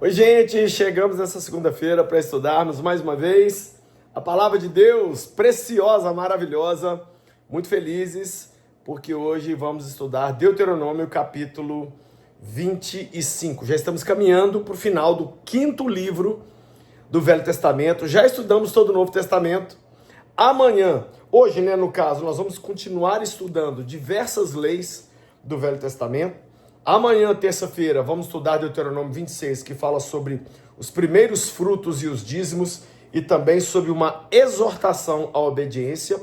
Oi, gente, chegamos nessa segunda-feira para estudarmos mais uma vez a palavra de Deus, preciosa, maravilhosa, muito felizes, porque hoje vamos estudar Deuteronômio capítulo 25. Já estamos caminhando para o final do quinto livro do Velho Testamento, já estudamos todo o Novo Testamento. Amanhã, hoje, no caso, nós vamos continuar estudando diversas leis do Velho Testamento. Amanhã, terça-feira, vamos estudar Deuteronômio 26, que fala sobre os primeiros frutos e os dízimos e também sobre uma exortação à obediência.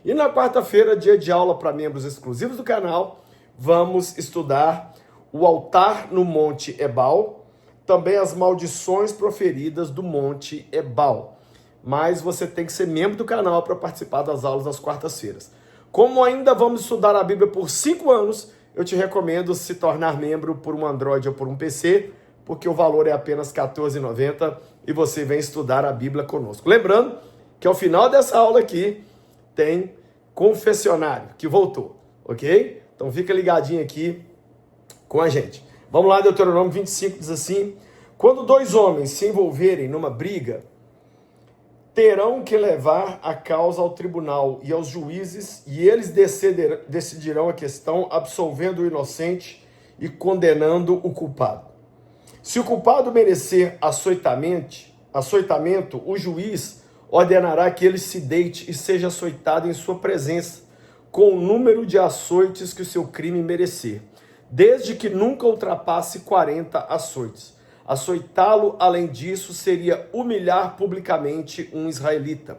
E na quarta-feira, dia de aula para membros exclusivos do canal, vamos estudar o altar no Monte Ebal, também as maldições proferidas do Monte Ebal. Mas você tem que ser membro do canal para participar das aulas das quartas-feiras. Como ainda vamos estudar a Bíblia por 5 anos, eu te recomendo se tornar membro por um Android ou por um PC, porque o valor é apenas R$ 14,90 e você vem estudar a Bíblia conosco. Lembrando que ao final dessa aula aqui tem confessionário, que voltou, ok? Então fica ligadinho aqui com a gente. Vamos lá, Deuteronômio 25 diz assim: quando dois homens se envolverem numa briga, terão que levar a causa ao tribunal e aos juízes, e eles decidirão a questão, absolvendo o inocente e condenando o culpado. Se o culpado merecer açoitamento, o juiz ordenará que ele se deite e seja açoitado em sua presença, com o número de açoites que o seu crime merecer, desde que nunca ultrapasse 40 açoites. Açoitá-lo, além disso, seria humilhar publicamente um israelita.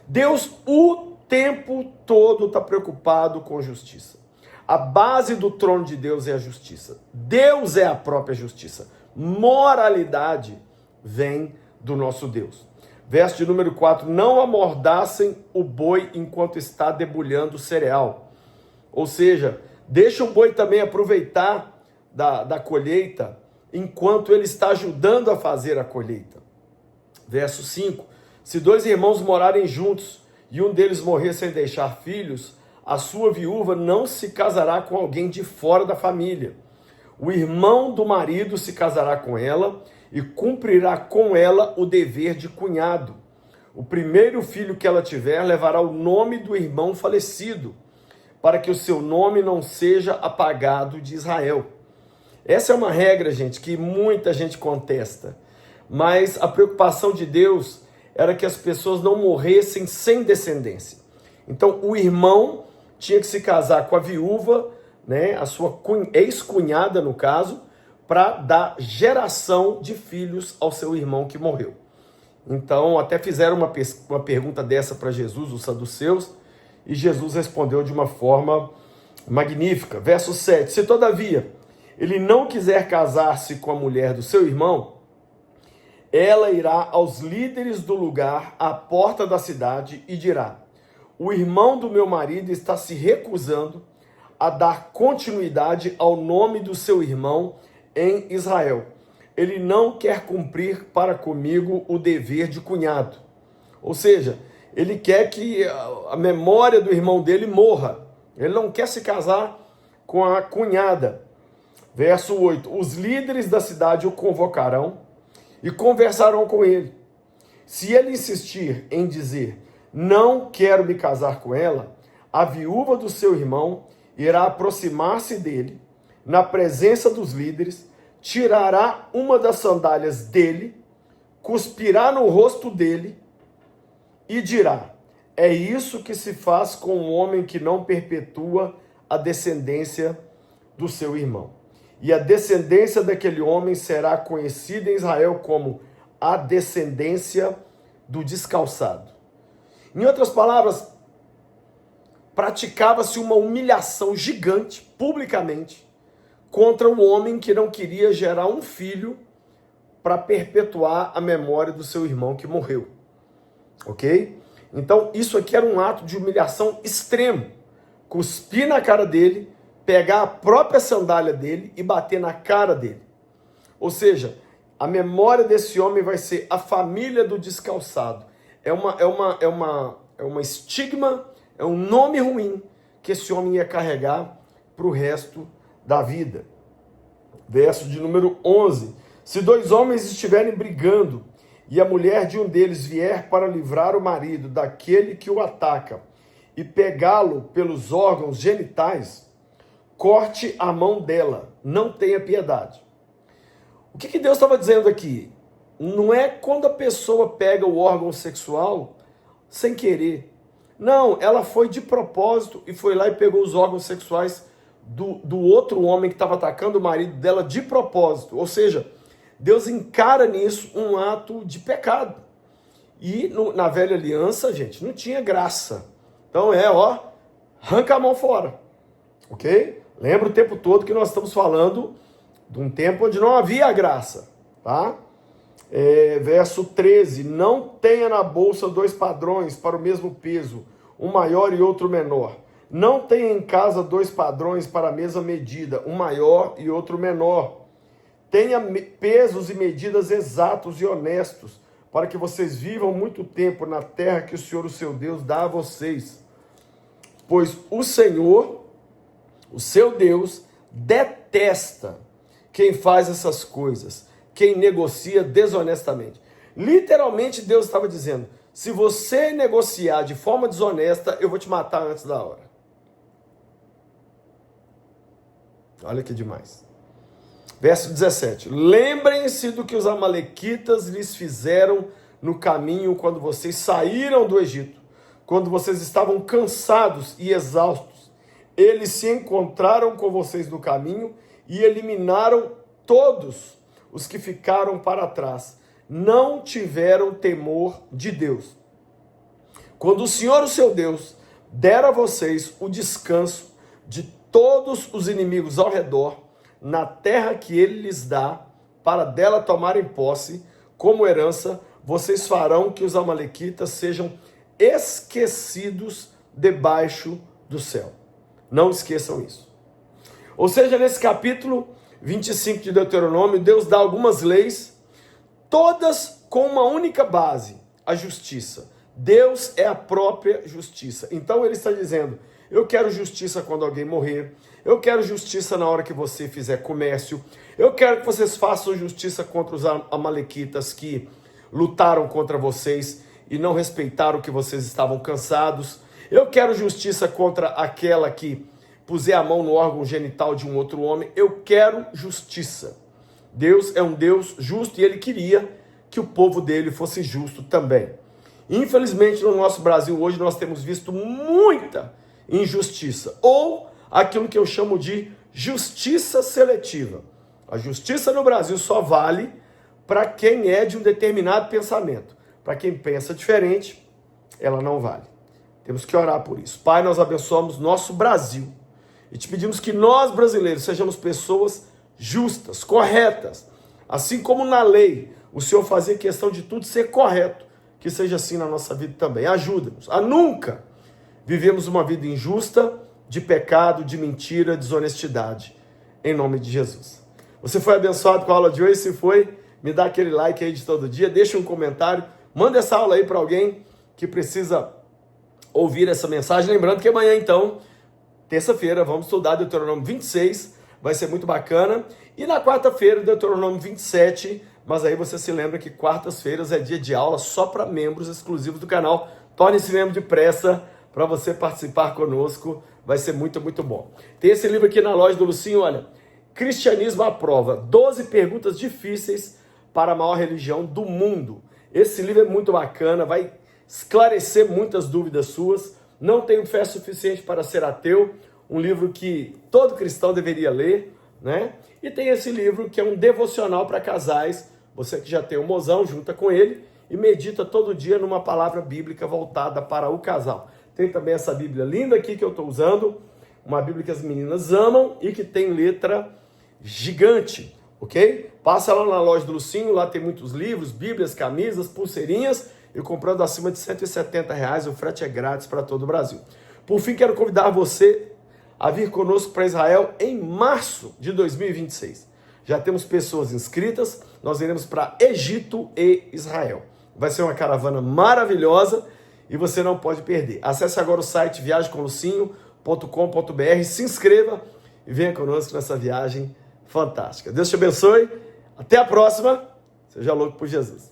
Deus o tempo todo está preocupado com justiça. A base do trono de Deus é a justiça. Deus é a própria justiça. Moralidade vem do nosso Deus. Verso de número 4, não amordaçem o boi enquanto está debulhando o cereal. Ou seja, deixa o boi também aproveitar da colheita, enquanto ele está ajudando a fazer a colheita. Verso 5, se dois irmãos morarem juntos e um deles morrer sem deixar filhos, a sua viúva não se casará com alguém de fora da família. O irmão do marido se casará com ela e cumprirá com ela o dever de cunhado. O primeiro filho que ela tiver levará o nome do irmão falecido, para que o seu nome não seja apagado de Israel. Essa é uma regra, gente, que muita gente contesta, mas a preocupação de Deus era que as pessoas não morressem sem descendência. Então, o irmão tinha que se casar com a viúva, a sua ex-cunhada, no caso, para dar geração de filhos ao seu irmão que morreu. Então, até fizeram uma pergunta dessa para Jesus, os saduceus, e Jesus respondeu de uma forma magnífica. Verso 7, se todavia ele não quiser casar-se com a mulher do seu irmão, ela irá aos líderes do lugar, à porta da cidade, e dirá: o irmão do meu marido está se recusando a dar continuidade ao nome do seu irmão em Israel. Ele não quer cumprir para comigo o dever de cunhado. Ou seja, ele quer que a memória do irmão dele morra. Ele não quer se casar com a cunhada. Verso 8, os líderes da cidade o convocarão e conversarão com ele. Se ele insistir em dizer, não quero me casar com ela, a viúva do seu irmão irá aproximar-se dele, na presença dos líderes, tirará uma das sandálias dele, cuspirá no rosto dele e dirá: é isso que se faz com um homem que não perpetua a descendência do seu irmão. E a descendência daquele homem será conhecida em Israel como a descendência do descalçado. Em outras palavras, praticava-se uma humilhação gigante, publicamente, contra um homem que não queria gerar um filho para perpetuar a memória do seu irmão que morreu. Ok? Então, isso aqui era um ato de humilhação extremo. Cuspir na cara dele, pegar a própria sandália dele e bater na cara dele. Ou seja, a memória desse homem vai ser a família do descalçado. É uma estigma, é um nome ruim que esse homem ia carregar para o resto da vida. Verso de número 11. Se dois homens estiverem brigando e a mulher de um deles vier para livrar o marido daquele que o ataca e pegá-lo pelos órgãos genitais, corte a mão dela, não tenha piedade. O que Deus estava dizendo aqui? Não é quando a pessoa pega o órgão sexual sem querer. Não, ela foi de propósito e foi lá e pegou os órgãos sexuais do outro homem que estava atacando o marido dela de propósito. Ou seja, Deus encara nisso um ato de pecado. E na velha aliança, gente, não tinha graça. Então arranca a mão fora. Ok? Lembra o tempo todo que nós estamos falando de um tempo onde não havia graça. Tá? Verso 13, não tenha na bolsa 2 padrões para o mesmo peso, um maior e outro menor. Não tenha em casa 2 padrões para a mesma medida, um maior e outro menor. Tenha pesos e medidas exatos e honestos, para que vocês vivam muito tempo na terra que o Senhor, o seu Deus, dá a vocês. Pois o Senhor, o seu Deus, detesta quem faz essas coisas, quem negocia desonestamente. Literalmente Deus estava dizendo, se você negociar de forma desonesta, eu vou te matar antes da hora. Olha que demais. Verso 17. Lembrem-se do que os amalequitas lhes fizeram no caminho quando vocês saíram do Egito, quando vocês estavam cansados e exaustos. Eles se encontraram com vocês no caminho e eliminaram todos os que ficaram para trás. Não tiveram temor de Deus. Quando o Senhor, o seu Deus, der a vocês o descanso de todos os inimigos ao redor, na terra que ele lhes dá, para dela tomarem posse, como herança, vocês farão que os amalequitas sejam esquecidos debaixo do céu. Não esqueçam isso. Ou seja, nesse capítulo 25 de Deuteronômio, Deus dá algumas leis, todas com uma única base, a justiça. Deus é a própria justiça. Então ele está dizendo, eu quero justiça quando alguém morrer, eu quero justiça na hora que você fizer comércio, eu quero que vocês façam justiça contra os amalequitas que lutaram contra vocês e não respeitaram que vocês estavam cansados, eu quero justiça contra aquela que puser a mão no órgão genital de um outro homem, eu quero justiça. Deus é um Deus justo e ele queria que o povo dele fosse justo também. Infelizmente, no nosso Brasil hoje nós temos visto muita injustiça, ou aquilo que eu chamo de justiça seletiva. A justiça no Brasil só vale para quem é de um determinado pensamento. Para quem pensa diferente, ela não vale. Temos que orar por isso. Pai, nós abençoamos nosso Brasil e te pedimos que nós, brasileiros, sejamos pessoas justas, corretas. Assim como na lei, o Senhor fazia questão de tudo ser correto, que seja assim na nossa vida também. Ajuda-nos a nunca vivemos uma vida injusta, de pecado, de mentira, desonestidade. Em nome de Jesus. Você foi abençoado com a aula de hoje? Se foi, me dá aquele like aí de todo dia, deixa um comentário, manda essa aula aí para alguém que precisa ouvir essa mensagem. Lembrando que amanhã, então, terça-feira, vamos estudar Deuteronômio 26, vai ser muito bacana. E na quarta-feira, Deuteronômio 27, mas aí você se lembra que quartas-feiras é dia de aula só para membros exclusivos do canal. Torne-se membro depressa para você participar conosco, vai ser muito, muito bom. Tem esse livro aqui na loja do Lucinho, olha, Cristianismo à Prova, 12 perguntas difíceis para a maior religião do mundo. Esse livro é muito bacana, vai esclarecer muitas dúvidas suas. Não tenho fé suficiente para ser ateu, um livro que todo cristão deveria ler, né? E tem esse livro que é um devocional para casais, você que já tem um mozão, junta com ele e medita todo dia numa palavra bíblica voltada para o casal. Tem também essa Bíblia linda aqui que eu estou usando, uma Bíblia que as meninas amam e que tem letra gigante, ok? Passa lá na loja do Lucinho, lá tem muitos livros, bíblias, camisas, pulseirinhas, e comprando acima de R$170, o frete é grátis para todo o Brasil. Por fim, quero convidar você a vir conosco para Israel em março de 2026. Já temos pessoas inscritas, nós iremos para Egito e Israel. Vai ser uma caravana maravilhosa e você não pode perder. Acesse agora o site viagemcomlucinho.com.br, se inscreva e venha conosco nessa viagem fantástica. Deus te abençoe, Até a próxima. Seja louco por Jesus.